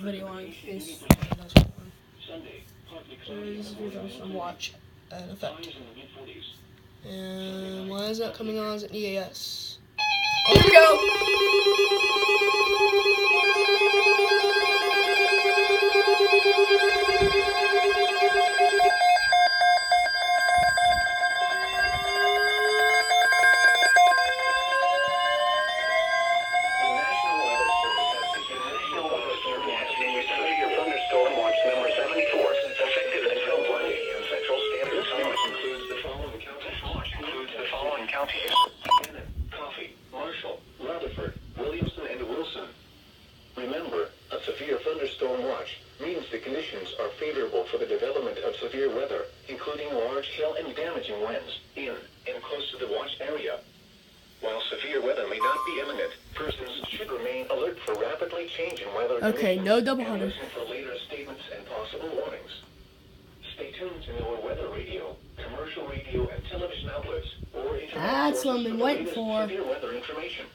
video on in case there's some watch an effect. And why is that coming on as an EAS? Here we go! Thunderstorm watch number 74, effective until Monday, and Central Standard Time, which includes the following counties: Cannon, Coffee, Marshall, Rutherford, Williamson, and Wilson. Remember, a severe thunderstorm watch means the conditions are favorable for the development of severe weather, including large hail and damaging winds in and close to the watch area. While severe weather may not be imminent, persons should remain alert for rapidly changing weather Okay, conditions no double and hunter. listen for later statements and possible warnings. Stay tuned to NOAA weather radio, commercial radio, and television outlets, or internet That's what I've sources been for the waiting latest for. severe weather information.